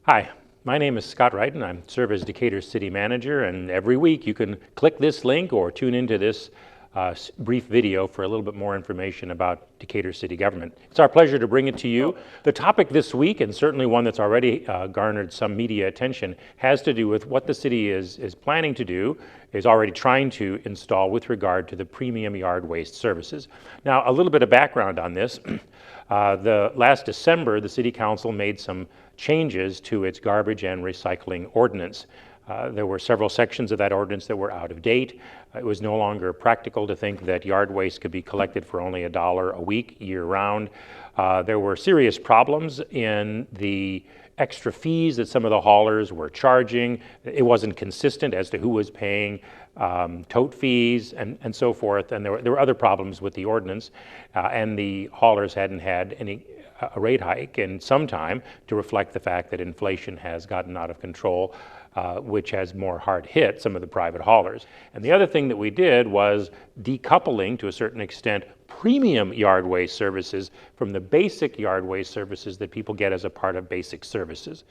Hi, my name is Scott Wrighton. I serve as Decatur City Manager, and every week you can click this link or tune into this brief video for a little bit more information about Decatur City government. It's our pleasure to bring it to you. The topic this week, and certainly one that's already garnered some media attention, has to do with what the city is planning to do, is already trying to install with regard to the premium yard waste services. Now, a little bit of background on this. The last December, the City Council made some changes to its garbage and recycling ordinance. There were several sections of that ordinance that were out of date. It was no longer practical to think that yard waste could be collected for only $1 a week year-round. There were serious problems in the extra fees that some of the haulers were charging. It wasn't consistent as to who was paying tote fees and so forth, and there were other problems with the ordinance, and the haulers hadn't had any a rate hike in some time to reflect the fact that inflation has gotten out of control, which has more hard hit some of the private haulers. And the other thing that we did was decoupling, to a certain extent, premium yard waste services from the basic yard waste services that people get as a part of basic services.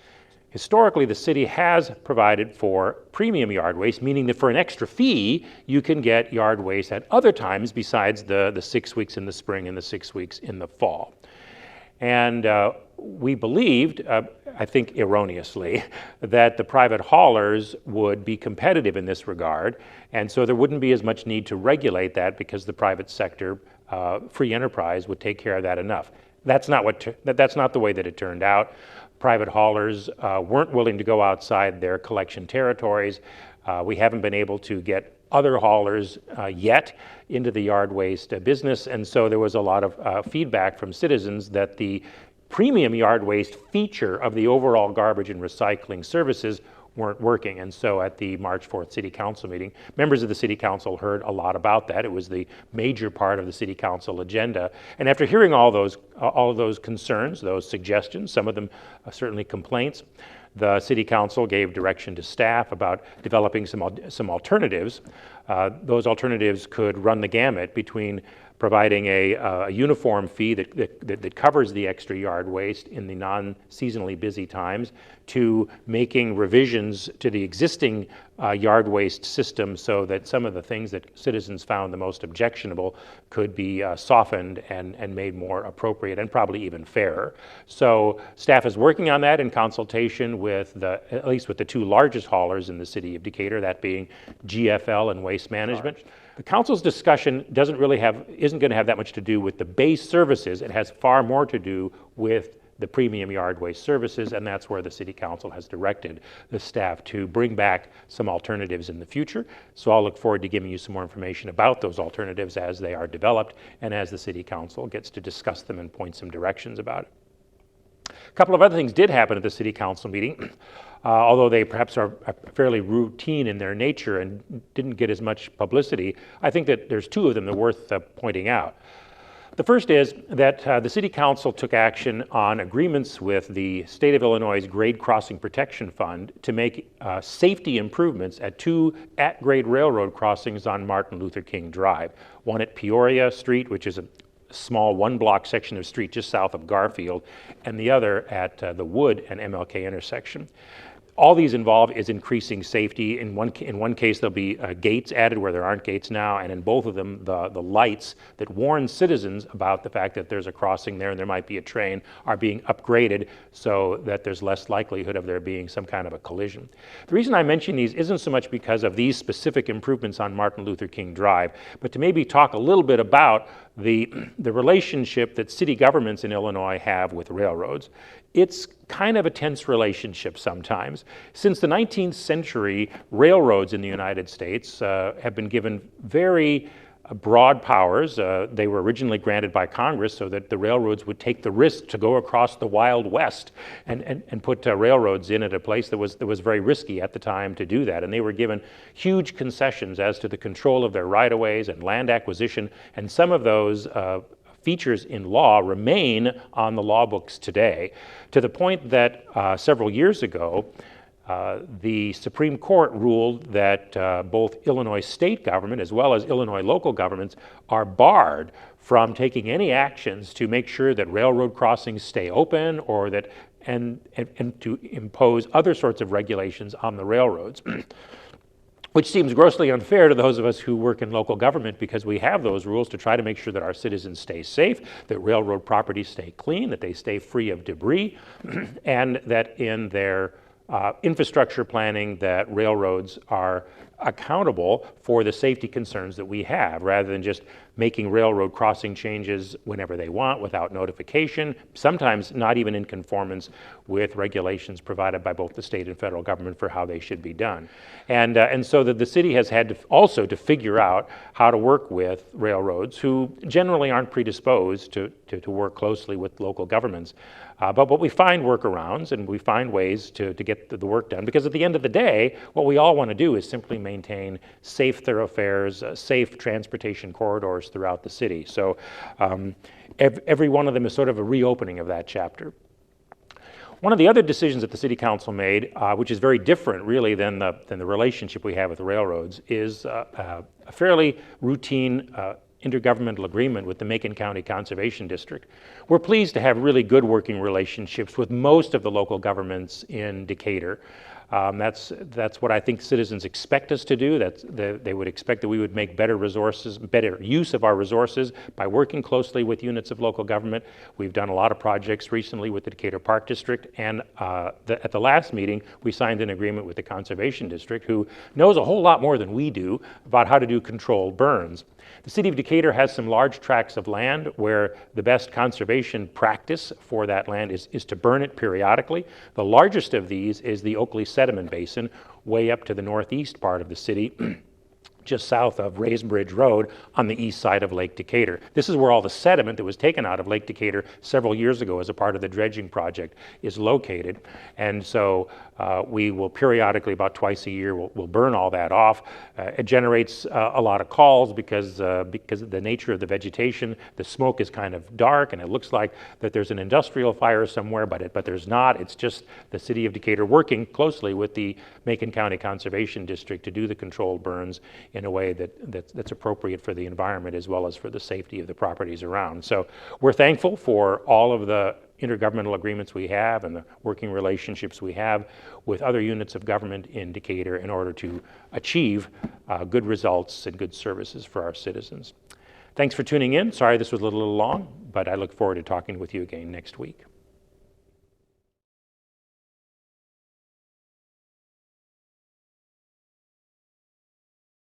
Historically, the city has provided for premium yard waste, meaning that for an extra fee, you can get yard waste at other times besides the 6 weeks in the spring and the 6 weeks in the fall. And we believed, I think erroneously, that the private haulers would be competitive in this regard, and so there wouldn't be as much need to regulate that because the private sector, free enterprise, would take care of that enough. That's not the way that it turned out. Private haulers weren't willing to go outside their collection territories. We haven't been able to get other haulers yet into the yard waste business, and so there was a lot of feedback from citizens that the premium yard waste feature of the overall garbage and recycling services weren't working. And so at the March 4th City Council meeting, members of the City Council heard a lot about that. It was the major part of the City Council agenda. And after hearing all of those concerns, those suggestions, some of them certainly complaints, the City Council gave direction to staff about developing some alternatives. Those alternatives could run the gamut between providing a uniform fee that covers the extra yard waste in the non-seasonally busy times, to making revisions to the existing yard waste system so that some of the things that citizens found the most objectionable could be softened and made more appropriate and probably even fairer. So staff is working on that in consultation with at least with the two largest haulers in the city of Decatur, that being GFL and Waste Management. The council's discussion isn't going to have that much to do with the base services. It has far more to do with the premium yard waste services, and that's where the City Council has directed the staff to bring back some alternatives in the future. So I'll look forward to giving you some more information about those alternatives as they are developed and as the City Council gets to discuss them and point some directions about it. A couple of other things did happen at the City Council meeting, although they perhaps are fairly routine in their nature and didn't get as much publicity. I think that there's two of them that are worth pointing out. The first is that the City Council took action on agreements with the State of Illinois' Grade Crossing Protection Fund to make safety improvements at two at-grade railroad crossings on Martin Luther King Drive. One at Peoria Street, which is a small one-block section of street just south of Garfield, and the other at the Wood and MLK intersection. All these involve is increasing safety. In one case, there'll be gates added where there aren't gates now, and in both of them, the lights that warn citizens about the fact that there's a crossing there and there might be a train are being upgraded so that there's less likelihood of there being some kind of a collision. The reason I mention these isn't so much because of these specific improvements on Martin Luther King Drive, but to maybe talk a little bit about the relationship that city governments in Illinois have with railroads. It's kind of a tense relationship sometimes. Since the 19th century, railroads in the United States have been given very broad powers. They were originally granted by Congress so that the railroads would take the risk to go across the Wild West and put railroads in at a place that was very risky at the time to do that. And they were given huge concessions as to the control of their right-of-ways and land acquisition, and some of those features in law remain on the law books today, to the point that several years ago, the Supreme Court ruled that both Illinois state government as well as Illinois local governments are barred from taking any actions to make sure that railroad crossings stay open or that and to impose other sorts of regulations on the railroads, which seems grossly unfair to those of us who work in local government, because we have those rules to try to make sure that our citizens stay safe, that railroad properties stay clean, that they stay free of debris, and that in their infrastructure planning that railroads are accountable for the safety concerns that we have, rather than just making railroad crossing changes whenever they want without notification, sometimes not even in conformance with regulations provided by both the state and federal government for how they should be done. And so that the city has had to also to figure out how to work with railroads who generally aren't predisposed to work closely with local governments. But we find workarounds and we find ways to get the work done, because at the end of the day, what we all want to do is simply maintain safe thoroughfares, safe transportation corridors throughout the city. So every one of them is sort of a reopening of that chapter. One of the other decisions that the City Council made, which is very different really than the relationship we have with the railroads, is a fairly routine intergovernmental agreement with the Macon County Conservation District. We're pleased to have really good working relationships with most of the local governments in Decatur. That's what I think citizens expect us to do. They would expect that we would make better use of our resources by working closely with units of local government. We've done a lot of projects recently with the Decatur Park District, and at the last meeting, we signed an agreement with the Conservation District, who knows a whole lot more than we do about how to do controlled burns. The city of Decatur has some large tracts of land where the best conservation practice for that land is to burn it periodically. The largest of these is the Oakley Sediment Basin, way up to the northeast part of the city, just south of Raisbridge Road on the east side of Lake Decatur. This is where all the sediment that was taken out of Lake Decatur several years ago as a part of the dredging project is located. And so we will periodically, about twice a year, we'll burn all that off. It generates a lot of calls because of the nature of the vegetation. The smoke is kind of dark, and it looks like that there's an industrial fire somewhere, but there's not. It's just the city of Decatur working closely with the Macon County Conservation District to do the controlled burns in a way that's appropriate for the environment as well as for the safety of the properties around. So we're thankful for all of the intergovernmental agreements we have and the working relationships we have with other units of government in Decatur in order to achieve good results and good services for our citizens. Thanks for tuning in. Sorry this was a little long, but I look forward to talking with you again next week.